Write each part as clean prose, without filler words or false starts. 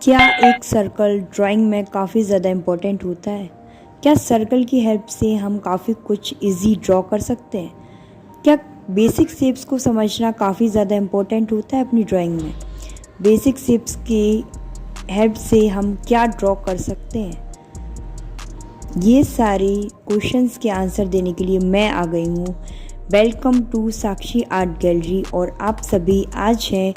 क्या एक circle drawing में काफ़ी ज़्यादा इम्पोर्टेंट होता है? क्या सर्कल की हेल्प से हम काफ़ी कुछ इजी ड्रॉ कर सकते हैं? क्या बेसिक शेप्स को समझना काफ़ी ज़्यादा इम्पोर्टेंट होता है अपनी ड्राइंग में? बेसिक शेप्स की हेल्प से हम क्या ड्रॉ कर सकते हैं? ये सारे क्वेश्चंस के आंसर देने के लिए मैं आ गई हूँ। Welcome to Sakshi art gallery. और आप सभी आज हैं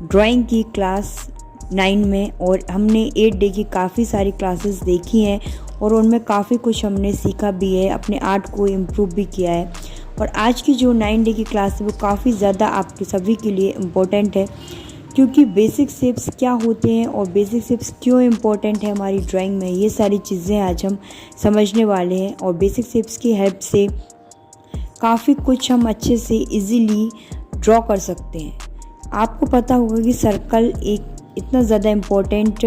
ड्राइंग की क्लास 9 में, और हमने 8 डे की काफ़ी सारी क्लासेस देखी हैं और उनमें काफ़ी कुछ हमने सीखा भी है, अपने आर्ट को इम्प्रूव भी किया है। और आज की जो 9 डे की क्लास है वो काफ़ी ज़्यादा आपके सभी के लिए इम्पोर्टेंट है, क्योंकि बेसिक शेप्स क्या होते हैं और बेसिक शेप्स क्यों इम्पोर्टेंट है हमारी ड्राइंग में, ये सारी चीज़ें आज हम समझने वाले हैं। और बेसिक शेप्स की हेल्प से काफ़ी कुछ हम अच्छे से इजीली ड्रॉ कर सकते हैं। आपको पता होगा कि सर्कल एक इतना ज़्यादा इम्पोर्टेंट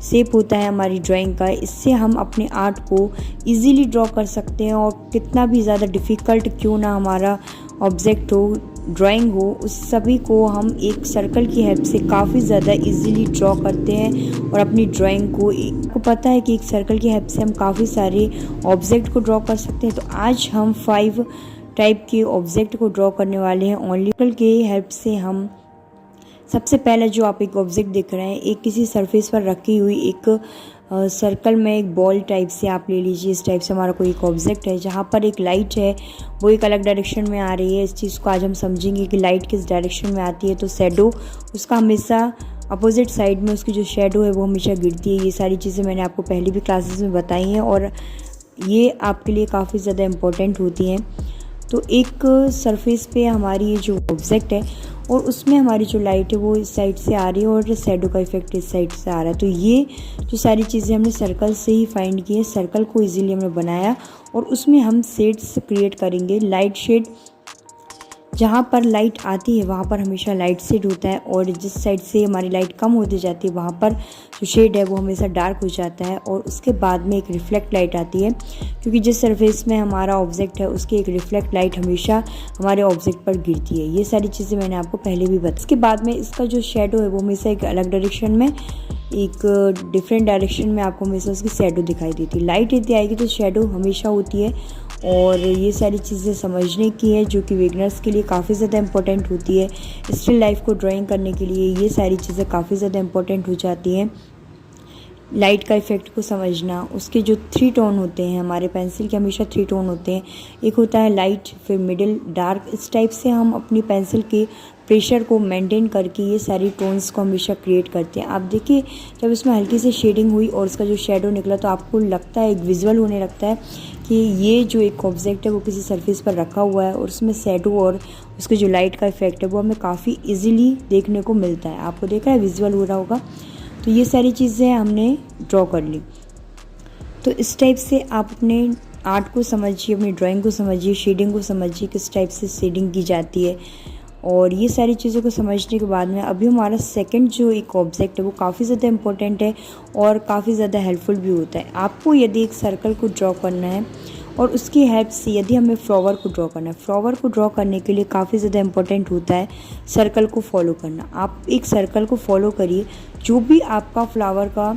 शेप होता है हमारी ड्राइंग का। इससे हम अपने आर्ट को इजीली ड्रॉ कर सकते हैं, और कितना भी ज़्यादा डिफ़िकल्ट क्यों ना हमारा ऑब्जेक्ट हो, ड्राइंग हो, उस सभी को हम एक सर्कल की हेल्प से काफ़ी ज़्यादा इजीली ड्रॉ करते हैं और अपनी ड्राइंग को पता है कि एक सर्कल की हेल्प से हम काफ़ी सारे ऑब्जेक्ट को ड्रॉ कर सकते हैं। तो आज हम 5 टाइप के ऑब्जेक्ट को ड्रॉ करने वाले हैं ओनली सर्कल की हेल्प से। हम सबसे पहले जो आप एक ऑब्जेक्ट देख रहे हैं, एक किसी सरफेस पर रखी हुई एक सर्कल में एक बॉल टाइप से आप ले लीजिए। इस टाइप से हमारा कोई एक ऑब्जेक्ट है जहाँ पर एक लाइट है, वो एक अलग डायरेक्शन में आ रही है। इस चीज़ को आज हम समझेंगे कि लाइट किस डायरेक्शन में आती है, तो शैडो उसका हमेशा अपोजिट साइड में, उसकी जो शैडो है वो हमेशा गिरती है। ये सारी चीज़ें मैंने आपको पहले भी क्लासेस में बताई हैं और ये आपके लिए काफ़ी ज़्यादा इम्पोर्टेंट होती हैं। तो एक सरफेस पे हमारी ये जो ऑब्जेक्ट है और उसमें हमारी जो लाइट है वो इस साइड से आ रही है और शैडो का इफेक्ट इस साइड से आ रहा है। तो ये जो सारी चीज़ें हमने सर्कल से ही फाइंड की है, सर्कल को इजीली हमने बनाया और उसमें हम शेड्स क्रिएट करेंगे। लाइट शेड, जहाँ पर लाइट आती है वहाँ पर हमेशा लाइट शेड होता है, और जिस साइड से हमारी लाइट कम होती जाती है वहाँ पर जो शेड है वो हमेशा डार्क हो जाता है। और उसके बाद में एक रिफ्लेक्ट लाइट आती है, क्योंकि जिस सरफेस में हमारा ऑब्जेक्ट है उसकी एक रिफ्लेक्ट लाइट हमेशा हमारे ऑब्जेक्ट पर गिरती है। ये सारी चीज़ें मैंने आपको पहले भी बताई। इसके बाद में इसका जो शेडो है वो हमेशा एक अलग डायरेक्शन में, एक डिफरेंट डायरेक्शन में आपको हमेशा उसकी शैडो दिखाई देती है। लाइट यदि आएगी तो शैडो हमेशा होती है। और ये सारी चीज़ें समझने की है जो कि बिगनर्स के लिए काफ़ी ज़्यादा इम्पोर्टेंट होती है। स्टिल लाइफ को ड्राइंग करने के लिए ये सारी चीज़ें काफ़ी ज़्यादा इम्पोर्टेंट हो जाती हैं। लाइट का इफ़ेक्ट को समझना, उसके जो 3 टोन होते हैं, हमारे पेंसिल के हमेशा 3 टोन होते हैं। एक होता है लाइट, फिर मिडिल, डार्क। इस टाइप से हम अपनी पेंसिल के प्रेशर को मेंटेन करके ये सारी टोन्स को हमेशा क्रिएट करते हैं। आप देखिए, जब इसमें हल्की सी शेडिंग हुई और उसका जो शेडो निकला तो आपको लगता है, एक विजुअल होने लगता है कि ये जो एक ऑब्जेक्ट है वो किसी सरफेस पर रखा हुआ है और उसमें शेडो और उसके जो लाइट का इफेक्ट है वो हमें काफ़ी ईजिली देखने को मिलता है। आपको देखा है, विजुअल हो रहा होगा। तो ये सारी चीज़ें हमने ड्रॉ कर ली। तो इस टाइप से आप अपने आर्ट को समझिए, अपनी ड्राइंग को समझिए, शेडिंग को समझिए, किस टाइप से शेडिंग की जाती है। और ये सारी चीज़ों को समझने के बाद में अभी हमारा सेकंड जो एक ऑब्जेक्ट है वो काफ़ी ज़्यादा इम्पोर्टेंट है और काफ़ी ज़्यादा हेल्पफुल भी होता है। आपको यदि एक सर्कल को ड्रॉ करना है और उसकी हेल्प से यदि हमें फ्लावर को ड्रॉ करना है, फ्लावर को ड्रॉ करने के लिए काफ़ी ज़्यादा इम्पोर्टेंट होता है सर्कल को फॉलो करना। आप एक सर्कल को फॉलो करिए, जो भी आपका फ्लावर का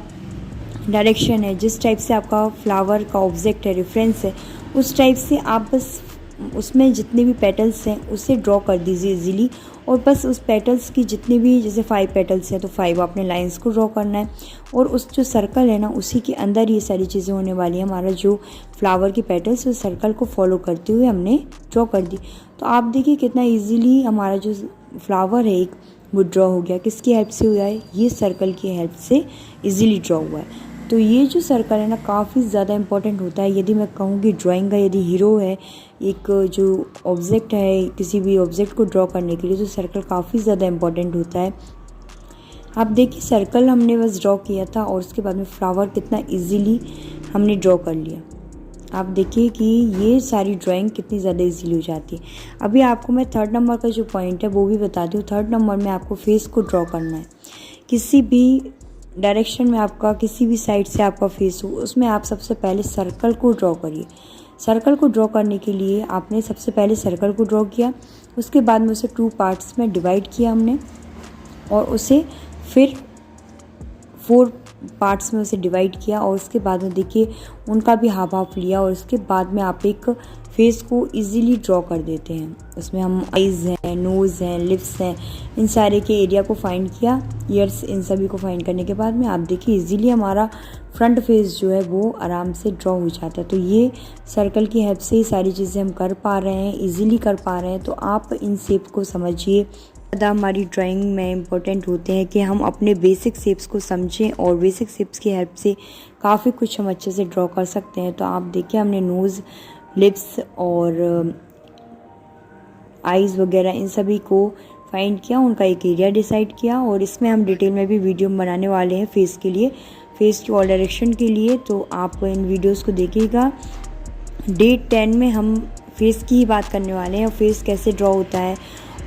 डायरेक्शन है, जिस टाइप से आपका फ्लावर का ऑब्जेक्ट है, रेफरेंस है, उस टाइप से आप बस उसमें जितने भी पेटल्स हैं उसे ड्रॉ कर दीजिए इजीली। और बस उस पेटल्स की जितनी भी, जैसे 5 पेटल्स हैं तो 5 आपने लाइंस को ड्रॉ करना है, और उस जो सर्कल है ना उसी के अंदर ये सारी चीज़ें होने वाली हैं। हमारा जो फ्लावर की पेटल्स उस सर्कल को फॉलो करते हुए हमने ड्रॉ कर दी। तो आप देखिए कितना ईजीली हमारा जो फ्लावर है एक वो ड्रॉ हो गया। किसकी हेल्प से हुआ है? ये सर्कल की हेल्प से ईजिली ड्रॉ हुआ है। तो ये जो सर्कल है ना काफ़ी ज़्यादा इम्पोर्टेंट होता है। यदि मैं कहूँ कि ड्राइंग का यदि हीरो है एक जो ऑब्जेक्ट है, किसी भी ऑब्जेक्ट को ड्रॉ करने के लिए, तो सर्कल काफ़ी ज़्यादा इम्पोर्टेंट होता है। आप देखिए, सर्कल हमने बस ड्रॉ किया था और उसके बाद में फ्लावर कितना इजीली हमने ड्रॉ कर लिया। आप देखिए कि ये सारी ड्राइंग कितनी ज़्यादा इजीली हो जाती है। अभी आपको मैं 3rd नंबर का जो पॉइंट है वो भी बताती हूँ। 3rd नंबर में आपको फेस को ड्रॉ करना है। किसी भी डायरेक्शन में आपका, किसी भी साइड से आपका फेस हो, उसमें आप सबसे पहले सर्कल को ड्रॉ करिए। सर्कल को ड्रॉ करने के लिए आपने सबसे पहले सर्कल को ड्रॉ किया, उसके बाद में उसे 2 पार्ट्स में डिवाइड किया हमने, और उसे फिर 4 पार्ट्स में उसे डिवाइड किया और उसके बाद में देखिए उनका भी हाफ हाफ लिया और उसके बाद में आप एक फेस को इजीली ड्रॉ कर देते हैं। उसमें हम आइज़ हैं, नोज़ हैं, लिप्स हैं, इन सारे के एरिया को फाइंड किया, ईयर्स, इन सभी को फाइंड करने के बाद में आप देखिए इजीली हमारा फ्रंट फेस जो है वो आराम से ड्रॉ हो जाता है। तो ये सर्कल की हेल्प से ही सारी चीज़ें हम कर पा रहे हैं, इजीली कर पा रहे हैं। तो आप इन शेप को समझिए। ज़्यादा हमारी ड्राइंग में इम्पोर्टेंट होते हैं कि हम अपने बेसिक शेप्स को समझें और बेसिक शेप्स की हेल्प से काफ़ी कुछ हम अच्छे से ड्रॉ कर सकते हैं। तो आप देखिए हमने नोज़, लिप्स और आइज़ वगैरह इन सभी को फाइंड किया, उनका एक एरिया डिसाइड किया और इसमें हम डिटेल में भी वीडियो बनाने वाले हैं फेस के लिए, फेस की ऑल डायरेक्शन के लिए। तो आप इन वीडियोस को देखिएगा। डे 10 में हम फेस की ही बात करने वाले हैं और फेस कैसे ड्रॉ होता है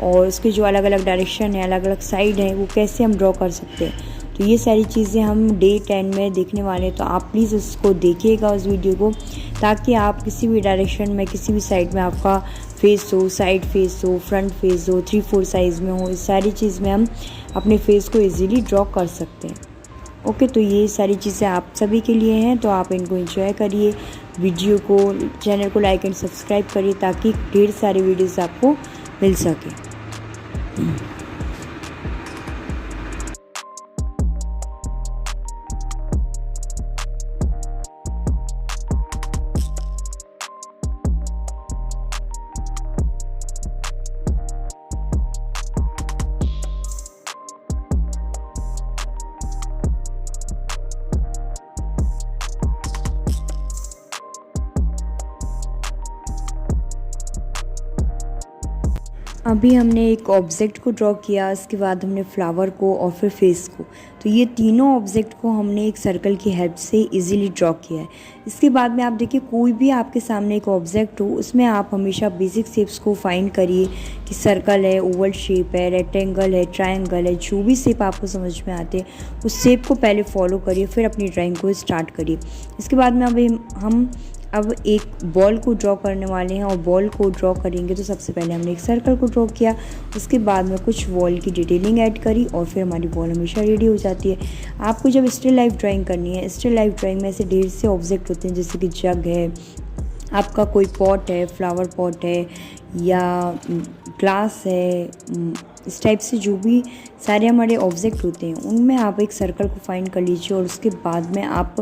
और उसके जो अलग अलग डायरेक्शन है, अलग अलग साइड है, वो कैसे हम ड्रॉ कर सकते हैं। तो ये सारी चीज़ें हम डे 10 में देखने वाले हैं। तो आप प्लीज़ उसको देखिएगा, उस वीडियो को, ताकि आप किसी भी डायरेक्शन में, किसी भी साइड में आपका फेस हो, साइड फेस हो, फ्रंट फेस हो, 3-4 साइज़ में हो, इस सारी चीज़ में हम अपने फेस को ईज़िली ड्रॉ कर सकते हैं। ओके, तो ये सारी चीज़ें आप सभी के लिए हैं। तो आप इनको एंजॉय करिए, वीडियो को, चैनल को लाइक एंड सब्सक्राइब करिए ताकि ढेर सारी वीडियोस आपको मिल सके। अभी हमने एक ऑब्जेक्ट को ड्रॉ किया, इसके बाद हमने फ्लावर को और फिर फेस को। तो ये तीनों ऑब्जेक्ट को हमने एक सर्कल की हेल्प से इजीली ड्रॉ किया है। इसके बाद में आप देखिए कोई भी आपके सामने एक ऑब्जेक्ट हो, उसमें आप हमेशा बेसिक शेप्स को फाइंड करिए कि सर्कल है, ओवल शेप है, रेक्टेंगल है, ट्रायंगल है, जो भी शेप आपको समझ में आते हैं उस शेप को पहले फॉलो करिए, फिर अपनी ड्राइंग को स्टार्ट करिए। इसके बाद में हम अब एक बॉल को ड्रॉ करने वाले हैं और बॉल को ड्रॉ करेंगे। तो सबसे पहले हमने एक सर्कल को ड्रॉ किया, उसके बाद में कुछ वॉल की डिटेलिंग ऐड करी और फिर हमारी बॉल हमेशा रेडी हो जाती है। आपको जब स्टिल लाइफ ड्राइंग करनी है, स्टिल लाइफ ड्राइंग में ऐसे ढेर से ऑब्जेक्ट होते हैं, जैसे कि जग है, आपका कोई पॉट है, फ्लावर पॉट है या ग्लास है, इस टाइप से जो भी सारे हमारे ऑब्जेक्ट होते हैं उनमें आप एक सर्कल को फाइंड कर लीजिए और उसके बाद में आप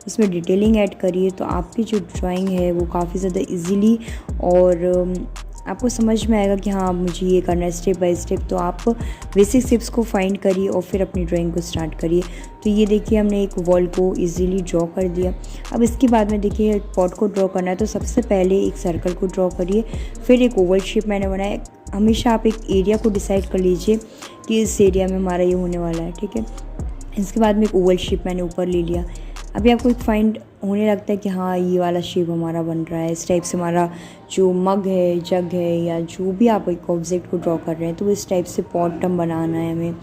उसमें डिटेलिंग ऐड करिए। तो आपकी जो ड्राइंग है वो काफ़ी ज़्यादा इजीली और आपको समझ में आएगा कि हाँ मुझे ये करना है स्टेप बाय स्टेप। तो आप बेसिक स्टेप्स को फाइंड करिए और फिर अपनी ड्राइंग को स्टार्ट करिए। तो ये देखिए हमने एक वॉल को इजीली ड्रॉ कर दिया। अब इसके बाद में देखिए पॉट को ड्रॉ करना है, तो सबसे पहले एक सर्कल को ड्रॉ करिए, फिर एक ओवल शेप मैंने बनाया। हमेशा आप एक एरिया को डिसाइड कर लीजिए कि इस एरिया में हमारा ये होने वाला है, ठीक है। इसके बाद में एक ओवल शेप मैंने ऊपर ले लिया। अभी आपको एक फाइंड होने लगता है कि हाँ ये वाला शेप हमारा बन रहा है, इस टाइप से हमारा जो मग है, जग है या जो भी आप एक ऑब्जेक्ट को ड्रॉ कर रहे हैं, तो इस टाइप से बॉटम बनाना है हमें।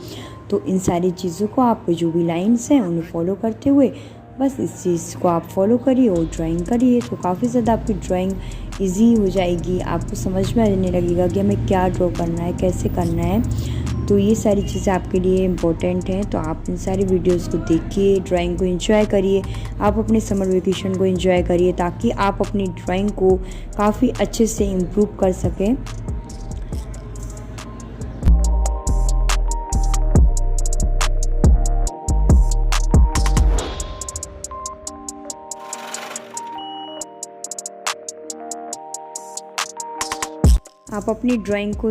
तो इन सारी चीज़ों को आप जो भी लाइंस हैं उन्हें फॉलो करते हुए बस इस चीज़ को आप फॉलो करिए और ड्राइंग करिए। तो काफ़ी ज़्यादा आपकी ड्राइंग इजी हो जाएगी, आपको समझ में आने लगेगा कि हमें क्या ड्रॉ करना है, कैसे करना है। तो ये सारी चीज़ें आपके लिए इम्पोर्टेंट हैं। तो आप इन सारी वीडियोस को देखिए, ड्राइंग को एंजॉय करिए, आप अपने समर वेकेशन को एंजॉय करिए ताकि आप अपनी ड्राइंग को काफ़ी अच्छे से इम्प्रूव कर सकें। आप अपनी ड्राइंग को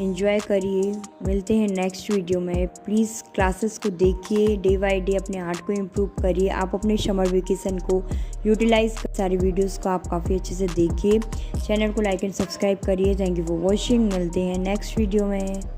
एंजॉय करिए। मिलते हैं नेक्स्ट वीडियो में। प्लीज़ क्लासेस को देखिए, डे बाय डे अपने आर्ट को इम्प्रूव करिए। आप अपने समर वेकेशन को यूटिलाइज कर सारी वीडियोस को आप काफ़ी अच्छे से देखिए। चैनल को लाइक एंड सब्सक्राइब करिए। Thank you for watching. मिलते हैं नेक्स्ट वीडियो में।